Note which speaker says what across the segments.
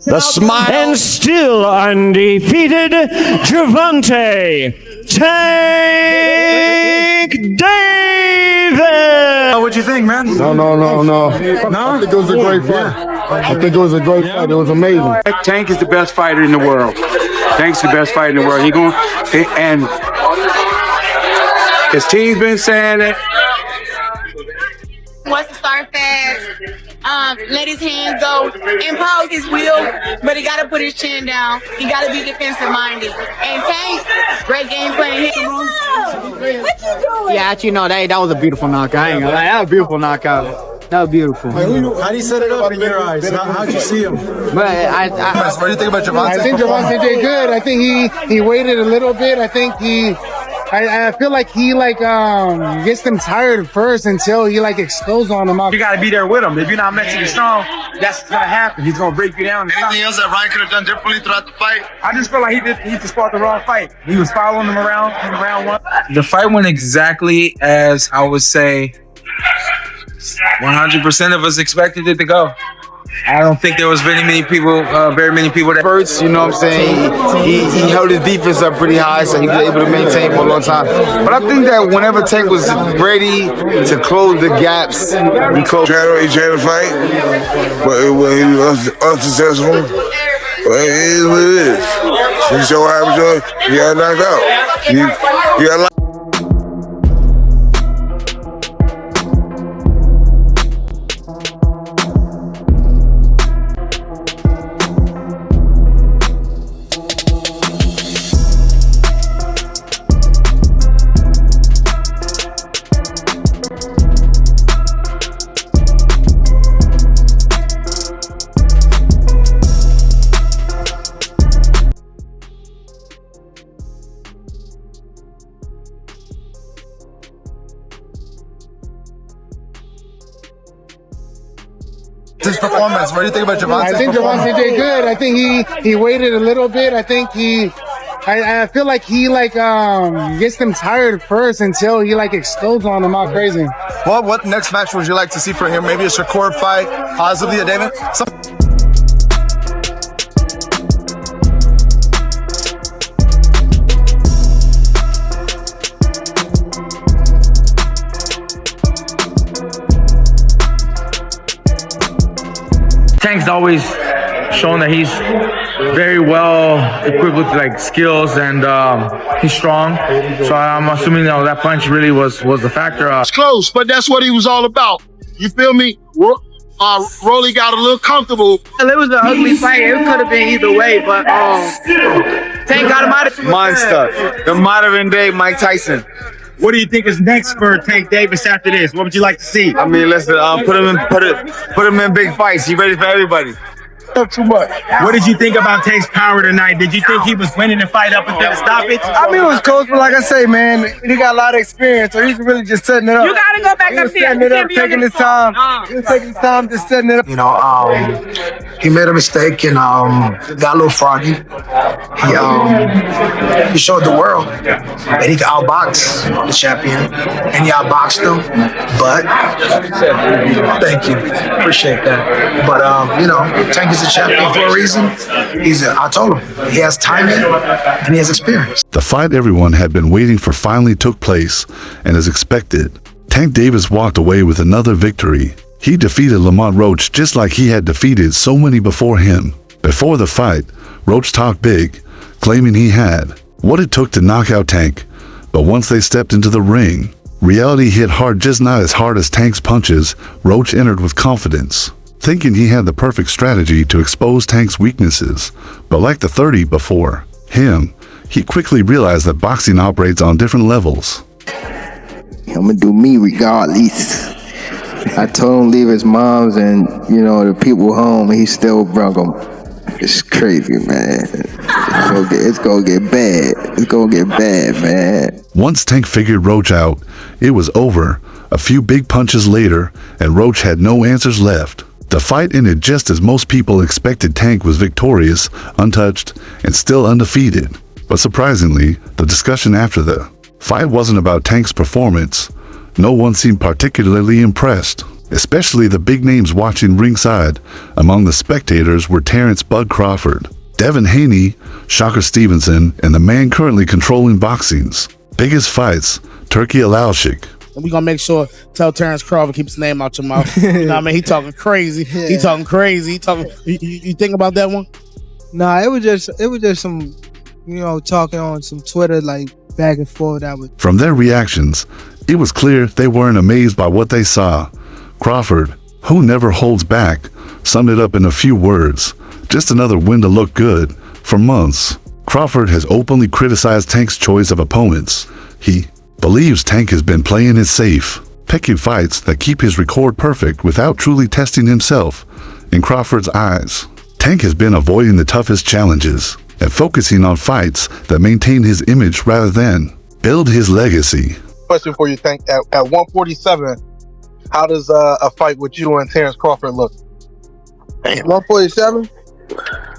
Speaker 1: The smile.
Speaker 2: And still undefeated, Gervonta Tank Davis.
Speaker 3: What'd you think, man?
Speaker 4: No. I think it was a great fight. I think it was a great fight. It was amazing.
Speaker 5: Tank is the best fighter in the world. Tank's the best fighter in the world. And his team's been saying it.
Speaker 6: Wants to start fast, let his hands go, impose his will, but he got to put his chin down. He got to be defensive minded. And Tank, great game plan.
Speaker 7: Yeah, actually, no, that was a beautiful knockout. I ain't gonna lie, that was a beautiful knockout. That was beautiful.
Speaker 3: How do you set it up in your eyes? How'd you see him?
Speaker 7: But
Speaker 3: What do you think about Gervonta?
Speaker 4: I think Gervonta did good. I think he waited a little bit. I think I feel like he gets them tired first until he explodes on them.
Speaker 3: You got to be there with him. If you're not mentally strong, that's what's gonna happen. He's gonna break you down.
Speaker 8: Anything else that Ryan could have done differently throughout the fight?
Speaker 3: I just feel like he just fought the wrong fight. He was following him around in round one.
Speaker 9: The fight went exactly as I would say 100% of us expected it to go. I don't think there was very many people that
Speaker 10: First, you know what I'm saying, he held his defense up pretty high, so he was able to maintain for a long time. But I think that whenever Tank was ready to close the gaps, he closed.
Speaker 11: He tried to fight, but he was unsuccessful. But it is what it is. He showed how he got knocked out. He got
Speaker 8: His performance. What do you think about Gervonta?
Speaker 4: I think Gervonta did good. I think he waited a little bit. I think I feel like he gets them tired first until he explodes on them all crazy.
Speaker 8: Well, what next match would you like to see for him? Maybe a Shakur fight, possibly a David?
Speaker 9: Tank's always shown that he's very well equipped with skills and he's strong. So I'm assuming that punch really was the factor.
Speaker 4: It's close, but that's what he was all about. You feel me? Rolly got a little comfortable.
Speaker 7: It was an ugly fight. It could have been either way, but Tank got him out of
Speaker 10: Monster, the modern day Mike Tyson.
Speaker 3: What do you think is next for Tank Davis after this? What would you like to see?
Speaker 10: I mean, let's put him in big fights. He ready for everybody.
Speaker 4: Not too much.
Speaker 3: What did you think about Tank's power tonight? Did you think he was winning the fight up until the stoppage?
Speaker 10: I mean, it was close, but like I say, man, he got a lot of experience, so he's really just setting it up.
Speaker 6: You got to go back up there.
Speaker 10: Setting it up, taking his time. He was taking his time, just setting it up.
Speaker 12: You know, he made a mistake and got a little froggy. He showed the world that he could outbox the champion, and he outboxed him. But thank you, appreciate that. But you know, Tank is a champion for a reason. I told him he has timing and he has experience.
Speaker 13: The fight everyone had been waiting for finally took place, and as expected, Tank Davis walked away with another victory. He defeated Lamont Roach just like he had defeated so many before him. Before the fight, Roach talked big, claiming he had what it took to knock out Tank. But once they stepped into the ring, reality hit hard, just not as hard as Tank's punches. Roach entered with confidence, thinking he had the perfect strategy to expose Tank's weaknesses. But like the 30 before him, he quickly realized that boxing operates on different levels.
Speaker 12: I'm gonna do me regardless. I told him leave his mom's and the people home, and he still brought them. It's crazy, man. It's gonna get bad. It's gonna get bad, man.
Speaker 13: Once Tank figured Roach out, it was over. A few big punches later, and Roach had no answers left. The fight ended just as most people expected. Tank was victorious, untouched, and still undefeated. But surprisingly, the discussion after the fight wasn't about Tank's performance. No one seemed particularly impressed. especially the big names watching ringside. Among the spectators were Terrence "Bud" Crawford, Devin Haney, Shocker Stevenson, and the man currently controlling boxing's biggest fights, Turkey Alashik.
Speaker 1: We gonna make sure tell Terrence Crawford keep his name out your mouth. You know what I mean? He talking crazy. He talking crazy. He talking. You think about that one?
Speaker 7: Nah, it was just some, talking on some Twitter like back and forth.
Speaker 13: From their reactions, it was clear they weren't amazed by what they saw. Crawford, who never holds back, summed it up in a few words: just another win to look good. For months, Crawford has openly criticized Tank's choice of opponents. He believes Tank has been playing it safe, picking fights that keep his record perfect without truly testing himself. In Crawford's eyes, Tank has been avoiding the toughest challenges and focusing on fights that maintain his image rather than build his legacy.
Speaker 8: Question for you, Tank. At 147, how does a fight with you and Terrence Crawford look?
Speaker 7: 147.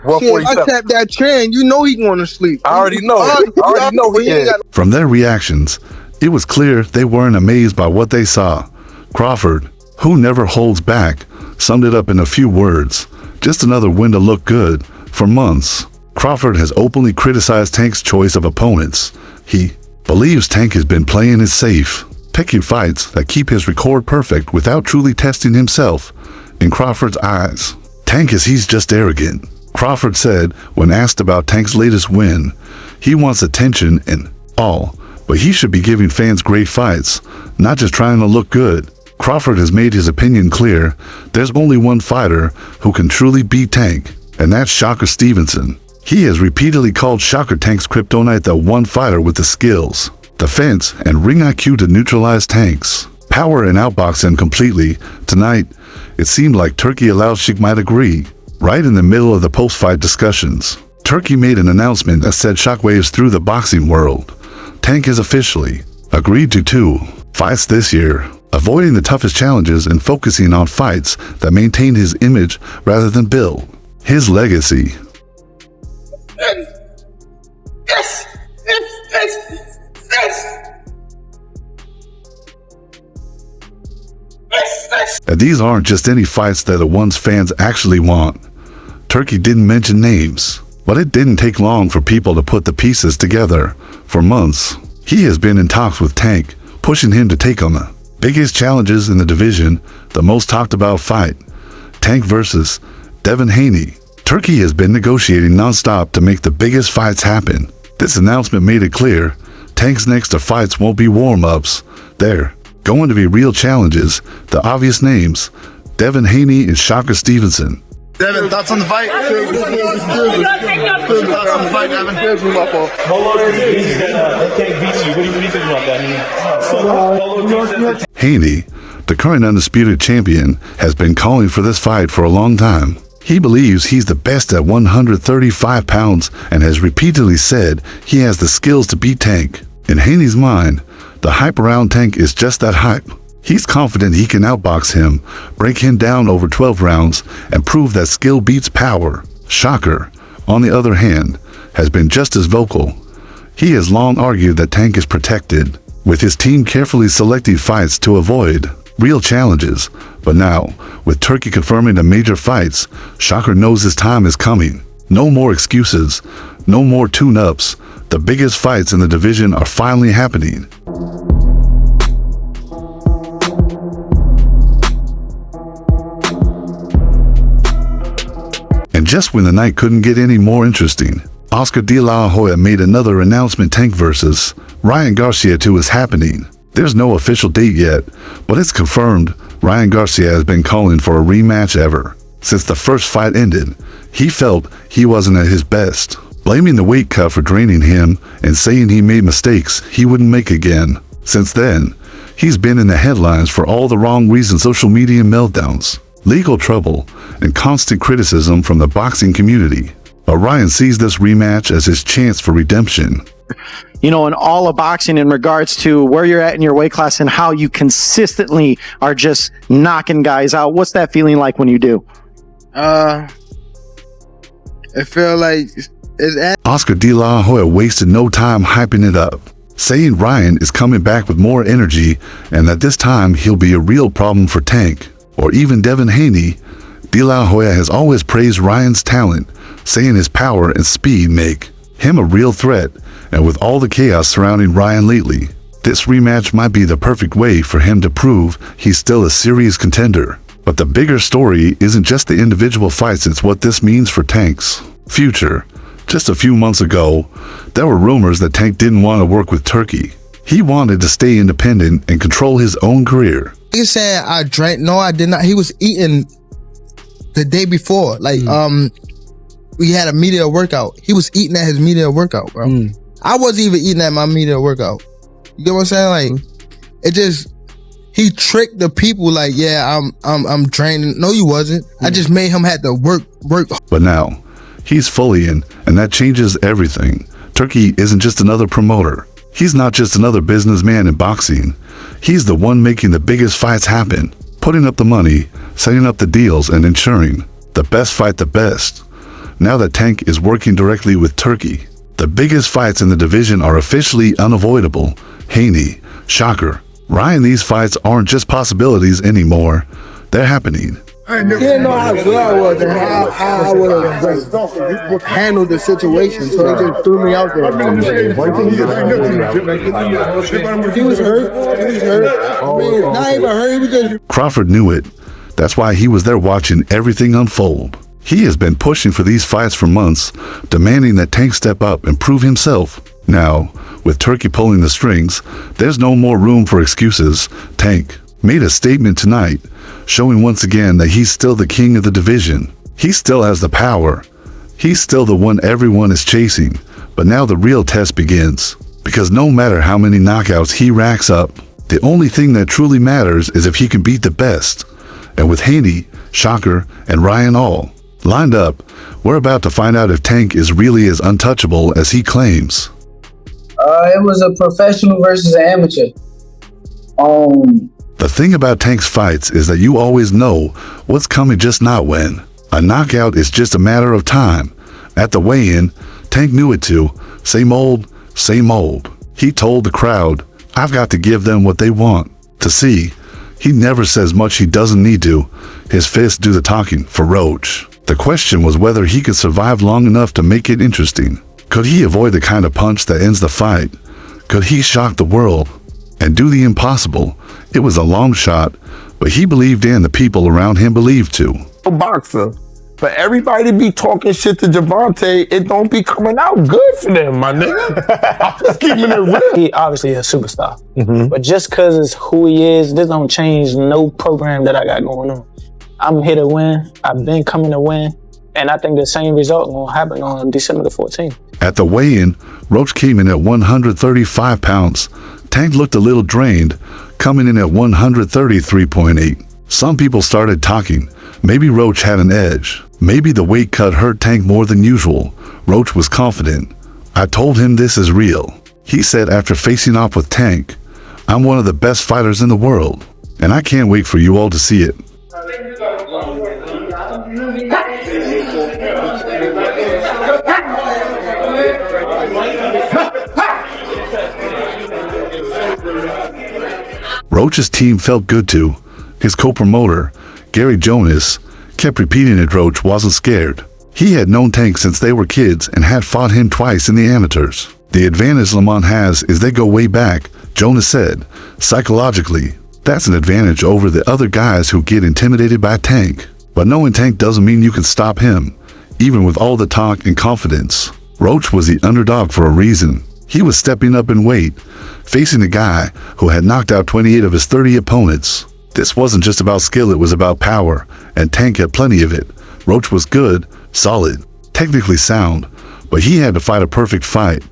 Speaker 8: 147.
Speaker 7: If I tap that trend, you know he going to sleep.
Speaker 8: I already know. I already know he is.
Speaker 13: From their reactions, it was clear they weren't amazed by what they saw. Crawford, who never holds back, summed it up in a few words: just another win to look good. For months, Crawford has openly criticized Tank's choice of opponents. He believes Tank has been playing it safe, picking fights that keep his record perfect without truly testing himself. In Crawford's eyes, Tank he's just arrogant. Crawford said when asked about Tank's latest win, he wants attention and all, but he should be giving fans great fights, not just trying to look good. Crawford has made his opinion clear: there's only one fighter who can truly beat Tank, and that's Shocker Stevenson. He has repeatedly called Shocker Tank's kryptonite the one fighter with the skills, defense, and ring IQ to neutralize Tank's power and outbox him completely. Tonight, it seemed like Turkey Alashik might agree. Right in the middle of the post-fight discussions, Turkey made an announcement that sent shockwaves through the boxing world. Tank has officially agreed to 2 fights this year, avoiding the toughest challenges and focusing on fights that maintain his image rather than build his legacy. And these aren't just any fights that the ones fans actually want. Turkey didn't mention names, but it didn't take long for people to put the pieces together. For months, he has been in talks with Tank, pushing him to take on the biggest challenges in the division. The most talked about fight, Tank versus Devin Haney. Turkey has been negotiating nonstop to make the biggest fights happen. This announcement made it clear Tank's next to fights won't be warm-ups. They're going to be real challenges. The obvious names: Devin Haney and Shocker Stevenson.
Speaker 8: Devin, thoughts on the fight? Thoughts on the fight, Devin?
Speaker 14: How long has it been that Tank beats you? What do you think about that?
Speaker 13: Haney, the current undisputed champion, has been calling for this fight for a long time. He believes he's the best at 135 pounds and has repeatedly said he has the skills to beat Tank. In Haney's mind, the hype around Tank is just that hype. He's confident he can outbox him, break him down over 12 rounds, and prove that skill beats power. Shocker, on the other hand, has been just as vocal. He has long argued that Tank is protected, with his team carefully selecting fights to avoid real challenges. But now, with Turkey confirming the major fights, Shocker knows his time is coming. No more excuses, no more tune-ups. The biggest fights in the division are finally happening. And just when the night couldn't get any more interesting, Oscar De La Hoya made another announcement: Tank versus Ryan Garcia 2 is happening. There's no official date yet, but it's confirmed Ryan Garcia has been calling for a rematch ever since the first fight ended. He felt he wasn't at his best, blaming the weight cut for draining him and saying he made mistakes he wouldn't make again. Since then, he's been in the headlines for all the wrong reasons: social media meltdowns, legal trouble, and constant criticism from the boxing community. But Ryan sees this rematch as his chance for redemption.
Speaker 15: You know, in all of boxing, in regards to where you're at in your weight class and how you consistently are just knocking guys out, what's that feeling like when you do?
Speaker 7: It feel like
Speaker 13: Oscar De La Hoya wasted no time hyping it up, saying Ryan is coming back with more energy and that this time he'll be a real problem for Tank. or even Devin Haney, De La Hoya has always praised Ryan's talent, saying his power and speed make him a real threat. And with all the chaos surrounding Ryan lately, this rematch might be the perfect way for him to prove he's still a serious contender. But the bigger story isn't just the individual fights, it's what this means for Tank's future. Just a few months ago, there were rumors that Tank didn't want to work with Turkey. He wanted to stay independent and control his own career.
Speaker 16: He said I drank. No, I did not. He was eating the day before. Like, we had a media workout. He was eating at his media workout, bro. I wasn't even eating at my media workout. You get what I'm saying? Like, it just, he tricked the people like, yeah, I'm draining. No, you wasn't. I just made him have to work.
Speaker 13: But now, he's fully in, and that changes everything. Turkey isn't just another promoter. He's not just another businessman in boxing. He's the one making the biggest fights happen, putting up the money, setting up the deals, and ensuring the best fight the best. Now that Tank is working directly with Turkey, the biggest fights in the division are officially unavoidable. Haney, Shocker, Ryan, these fights aren't just possibilities anymore. They're happening.
Speaker 16: He didn't know how good I was and how I would have handled the situation, so he just threw me out there. He was hurt. I mean, not even hurt. He was just.
Speaker 13: Crawford knew it. That's why he was there watching everything unfold. He has been pushing for these fights for months, demanding that Tank step up and prove himself. Now, with Turkey pulling the strings, there's no more room for excuses. Tank made a statement tonight, showing once again that he's still the king of the division. He still has the power. He's still the one everyone is chasing. But now the real test begins. Because no matter how many knockouts he racks up, the only thing that truly matters is if he can beat the best. And with Haney, Shocker, and Ryan all lined up, we're about to find out if Tank is really as untouchable as he claims.
Speaker 17: It was a professional versus an amateur.
Speaker 13: The thing about Tank's fights is that you always know what's coming, just not when. A knockout is just a matter of time. At the weigh-in, Tank knew it too. Same old, same old. He told the crowd, I've got to give them what they want to see. He never says much he doesn't need to. His fists do the talking for Roach. The question was whether he could survive long enough to make it interesting. Could he avoid the kind of punch that ends the fight? Could he shock the world and do the impossible? It was a long shot, but he believed in, the people around him believed too.
Speaker 18: A boxer, for everybody to be talking shit to Gervonta, it don't be coming out good for them, my nigga. I'm just keeping it real.
Speaker 19: He obviously a superstar, but just cause it's who he is, this don't change no program that I got going on. I'm here to win. I've been coming to win. And I think the same result will happen on December the 14th.
Speaker 13: At the weigh-in, Roach came in at 135 pounds. Tank looked a little drained, coming in at 133.8. Some people started talking. Maybe Roach had an edge. Maybe the weight cut hurt Tank more than usual. Roach was confident. I told him this is real. He said after facing off with Tank, I'm one of the best fighters in the world, and I can't wait for you all to see it. Roach's team felt good too. His co-promoter, Gary Jonas, kept repeating it. Roach wasn't scared. He had known Tank since they were kids and had fought him twice in the amateurs. The advantage Lamont has is they go way back, Jonas said. Psychologically, that's an advantage over the other guys who get intimidated by Tank. But knowing Tank doesn't mean you can stop him, even with all the talk and confidence. Roach was the underdog for a reason. He was stepping up in weight, facing a guy who had knocked out 28 of his 30 opponents. This wasn't just about skill, it was about power, and Tank had plenty of it. Roach was good, solid, technically sound, but he had to fight a perfect fight.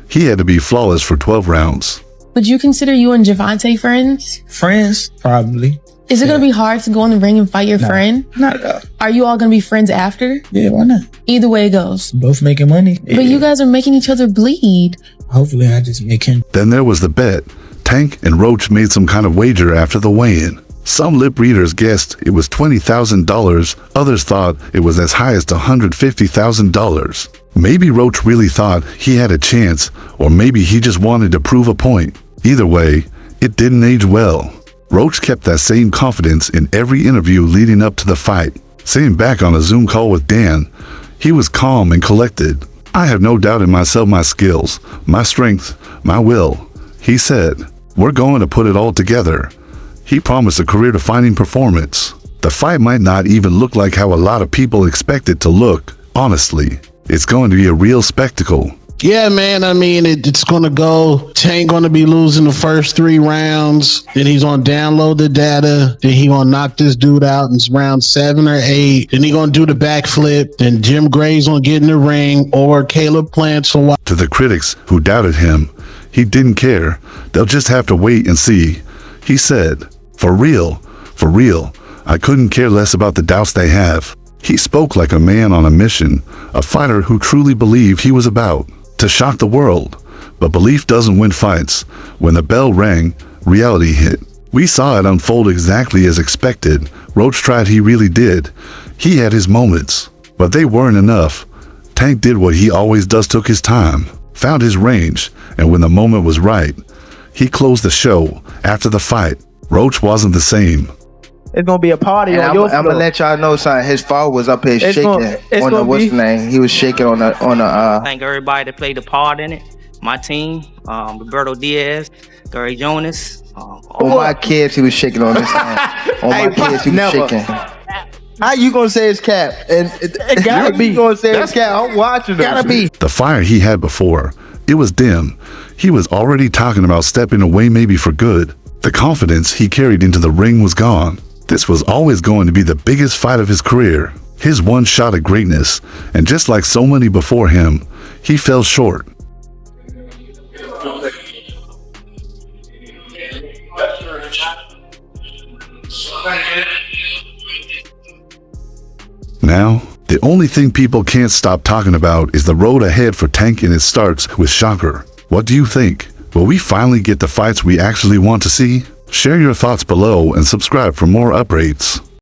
Speaker 13: He had to be flawless for 12 rounds.
Speaker 20: Would you consider you and Gervonta friends?
Speaker 21: Friends, probably.
Speaker 20: Is it going to be hard to go in the ring and fight your friend?
Speaker 21: Not at all.
Speaker 20: Are you all going to be friends after?
Speaker 21: Yeah, why not?
Speaker 20: Either way it goes.
Speaker 21: Both making money.
Speaker 20: But you guys are making each other bleed.
Speaker 21: Hopefully I just make him.
Speaker 13: Then there was the bet. Tank and Roach made some kind of wager after the weigh-in. Some lip readers guessed it was $20,000. Others thought it was as high as $150,000. Maybe Roach really thought he had a chance, or maybe he just wanted to prove a point. Either way, it didn't age well. Roach kept that same confidence in every interview leading up to the fight. Sitting back on a Zoom call with Dan, he was calm and collected. "I have no doubt in myself, my skills, my strength, my will," he said. "We're going to put it all together." He promised a career-defining performance. The fight might not even look like how a lot of people expect it to look. Honestly, it's going to be a real spectacle.
Speaker 2: Yeah, man. I mean, it's going to go. Tank going to be losing the first 3 rounds. Then he's going to download the data. Then he going to knock this dude out in round 7 or 8. Then he going to do the backflip. Then Jim Gray's going to get in the ring, or Caleb Plants will.
Speaker 13: To the critics who doubted him, he didn't care. They'll just have to wait and see. He said, for real, I couldn't care less about the doubts they have. He spoke like a man on a mission, a fighter who truly believed he was about to shock the world. But belief doesn't win fights. When the bell rang, reality hit. We saw it unfold exactly as expected. Roach tried, he really did. He had his moments, but they weren't enough. Tank did what he always does, took his time, found his range, and when the moment was right, he closed the show. After the fight, Roach wasn't the same.
Speaker 22: It's gonna be a party on your floor.
Speaker 16: I'm gonna let y'all know something. His father was up here shaking on the what's the name? He was shaking on the
Speaker 23: Thank everybody that played a part in it. My team, Roberto Diaz, Gary Jonas.
Speaker 16: On my kids, he was shaking on this thing. On my kids, he was shaking. How you gonna say it's cap? And it gotta be. You gonna say it's cap? I'm watching. Gotta be.
Speaker 13: The fire he had before, it was dim. He was already talking about stepping away, maybe for good. The confidence he carried into the ring was gone. This was always going to be the biggest fight of his career, his one shot at greatness, and just like so many before him, he fell short. Now, the only thing people can't stop talking about is the road ahead for Tank, and it starts with Shocker. What do you think? Will we finally get the fights we actually want to see? Share your thoughts below and subscribe for more updates.